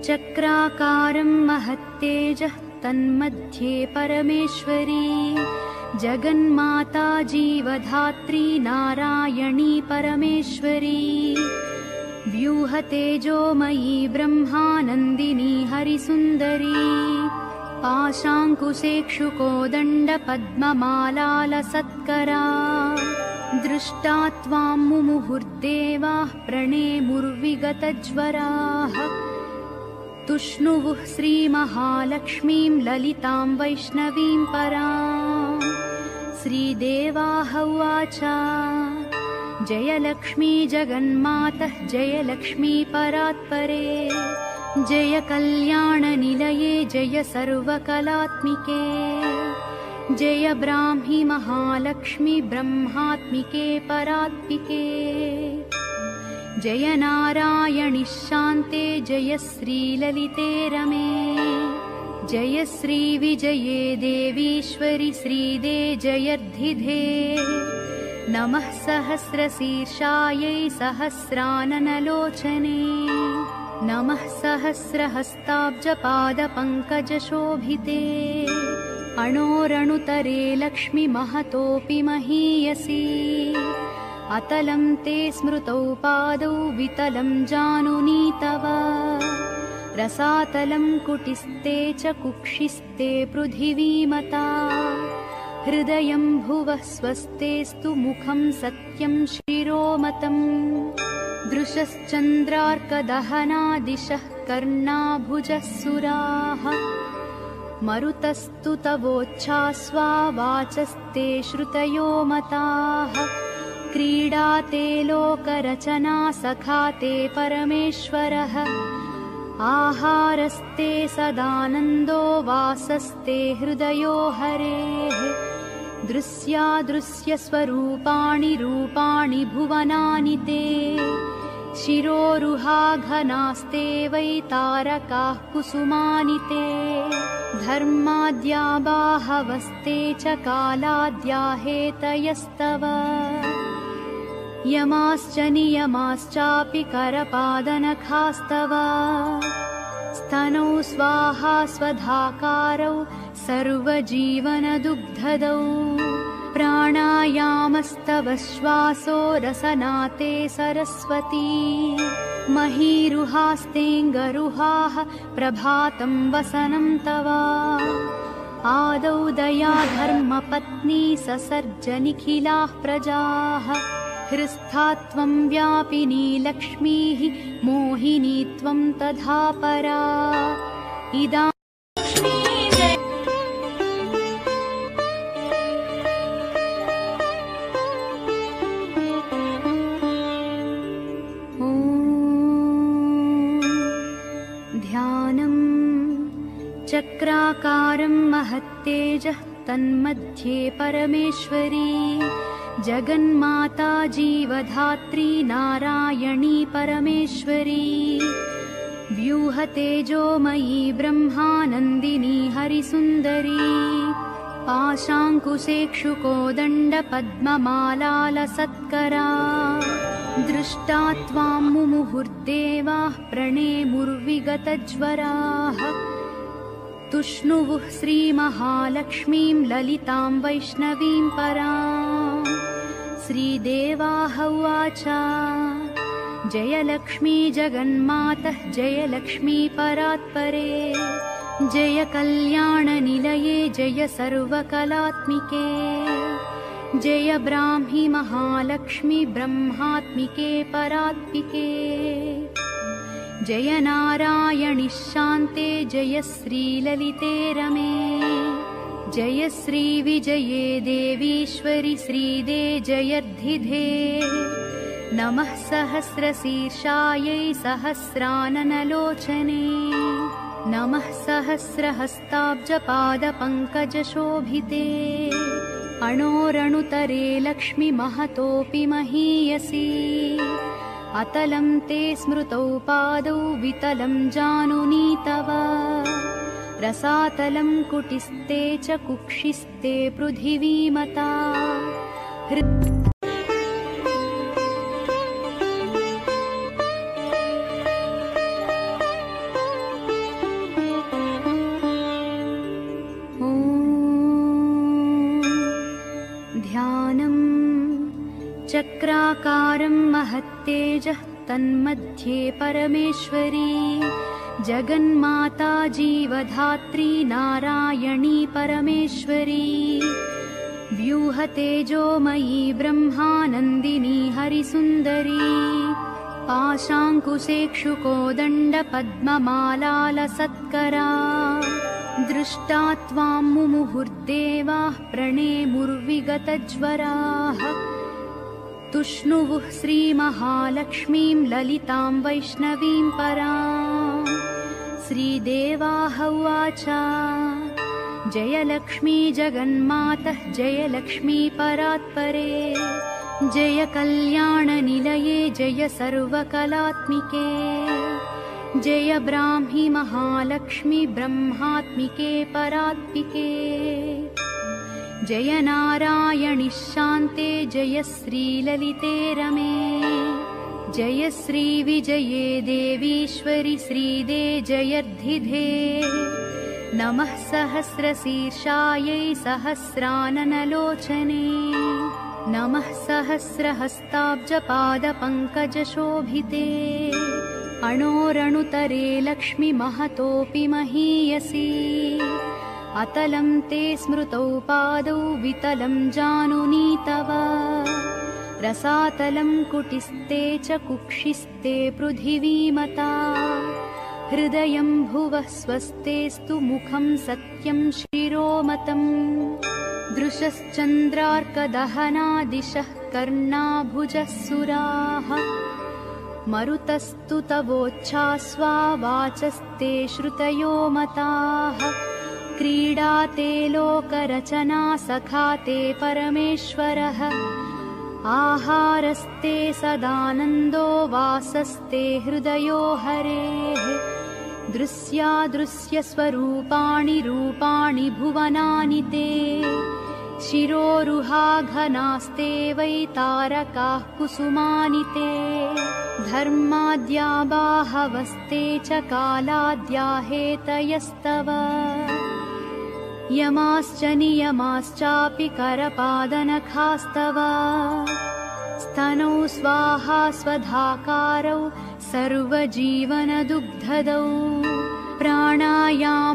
चक्राकारं महत्तेजः तन्मध्ये परमेश्वरी जगन्माता जीवधात्री नारायणी परमेश्वरी व्यूहतेजोमयी ब्रह्मानन्दिनी हरिसुन्दरी पाशाङ्कुशेक्षुकोदण्डपद्ममालालसत्करा दृष्टा त्वां मुमुहुर्देवाः प्रणेमुर्विगतज्वराः तुष्णुवुः श्रीमहालक्ष्मीं ललितां वैष्णवीं परां श्रीदेवाः उवाच जय लक्ष्मी जगन्मातः जय लक्ष्मी परात्परे जय कल्याणनिलये जय सर्वकलात्मिके जय ब्राह्मी महालक्ष्मी ब्रह्मात्मिके परात्मिके जय नारायणि शान्ते जय श्रीललिते रमे जय श्रीविजये देवीश्वरि श्रीदे जयर्धिधे नमः सहस्रशीर्षायै सहस्राननलोचने नमः सहस्रहस्ताब्जपादपङ्कजशोभिते अणोरणुतरे लक्ष्मी महतोऽपि महीयसी अतलं ते स्मृतौ पादौ वितलं जानुनी तव रसातलं कुटिस्ते च कुक्षिस्ते पृथिवीमता हृदयं भुवः स्वस्तेस्तु मुखं सत्यं शिरोमतम् दृशश्चन्द्रार्कदहनादिशः कर्णाभुजः सुराः मरुतस्तु तवोच्छ्वास्वा वाचस्ते श्रुतयो मताः क्रीडाते लोकरचना सखाते परमेश्वरः आहारस्ते सदानन्दो वासस्ते हृदयो हरेः दृश्यादृश्यस्वरूपाणि रूपाणि भुवनानि ते शिरोरुहाघनास्ते वै तारकाः कुसुमानि ते धर्माद्या बाहवस्ते च कालाद्या हेतयस्तव यमाश्च नियमाश्चापि करपादनखास्तव स्तनौ स्वाहा स्वधाकारौ सर्वजीवनदुग्धदौ प्राणायामस्तव श्वासो रसनाते सरस्वती महीरुहास्तेऽङ्गरुहाः प्रभातं वसनं तव आदौ दया धर्मपत्नी ससर्ज निखिलाः प्रजाः हृस्था त्वं व्यापिनी लक्ष्मीः मोहिनी त्वं तथा परा इदा ध्यानं चक्राकारं महत्तेजः तन्मध्ये परमेश्वरी जगन्माता जीवधात्री नारायणी परमेश्वरी व्यूहतेजोमयी ब्रह्मानन्दिनी हरिसुन्दरी पाशाङ्कुशेक्षुकोदण्डपद्ममालालसत्करा दृष्टा त्वां मुमुहुर्देवाः प्रणेमुर्विगतज्वराः तुष्णुवुः श्रीमहालक्ष्मीं ललितां वैष्णवीं परां श्रीदेवाः उवाच जय लक्ष्मी जगन्मातः जय लक्ष्मी परात्परे जय कल्याणनिलये जय सर्वकलात्मिके जय ब्राह्मी महालक्ष्मी ब्रह्मात्मिके परात्मिके जय नारायणि शान्ते जय श्रीललिते रमे जय श्रीविजये देवीश्वरि श्रीदे जयर्धिधे नमः सहस्रशीर्षायै सहस्राननलोचने नमः सहस्रहस्ताब्जपादपङ्कजशोभिते अणोरणुतरे लक्ष्मी महतोऽपि महीयसी अतलं ते स्मृतौ पादौ वितलं जानुनी तव रसातलं कुटिस्ते च कुक्षिस्ते पृथिवीमता चक्राकारं महत्तेजः तन्मध्ये परमेश्वरी जगन्माता जीवधात्री नारायणी परमेश्वरी व्यूहतेजोमयी ब्रह्मानन्दिनी हरिसुन्दरी पाशाङ्कुशेक्षुकोदण्डपद्ममालालसत्करा दृष्टा त्वां मुमुहुर्देवाः प्रणेमुर्विगतज्वराः तुष्णुवुः श्रीमहालक्ष्मीं ललितां वैष्णवीं परां श्रीदेवाः उवाच जय लक्ष्मी जगन्मातः जय लक्ष्मी परात्परे जय कल्याणनिलये जय सर्वकलात्मिके जय ब्राह्मी महालक्ष्मी ब्रह्मात्मिके परात्मिके जय नारायणि शान्ते जय श्रीललिते रमे जय श्रीविजये देवीश्वरि श्रीदे जयर्धिधे नमः सहस्रशीर्षायै सहस्राननलोचने नमः सहस्रहस्ताब्जपादपङ्कजशोभिते अणोरणुतरे लक्ष्मी महतोऽपि महीयसी अतलं ते स्मृतौ पादौ वितलं जानुनी तव रसातलं कुटिस्ते च कुक्षिस्ते पृथिवीमता हृदयं भुवः स्वस्तेस्तु मुखं सत्यं शिरोमतम् दृशश्चन्द्रार्कदहनादिशः कर्णाभुजः सुराः मरुतस्तु तवोच्छास्वा वाचस्ते श्रुतयो मताः क्रीडाते लोकरचना सखाते परमेश्वरः आहारस्ते सदानन्दो वासस्ते हृदयो हरेः दृश्यादृश्यस्वरूपाणि रूपाणि भुवनानि ते शिरोरुहाघनास्ते वै तारकाः कुसुमानि ते धर्माद्या बाहवस्ते च कालाद्या हेतयस्तव यमाश्च नियमाश्चापि करपादनखास्तव स्तनौ स्वाहा स्वधाकारौ सर्वजीवनदुग्धदौ प्राणायाम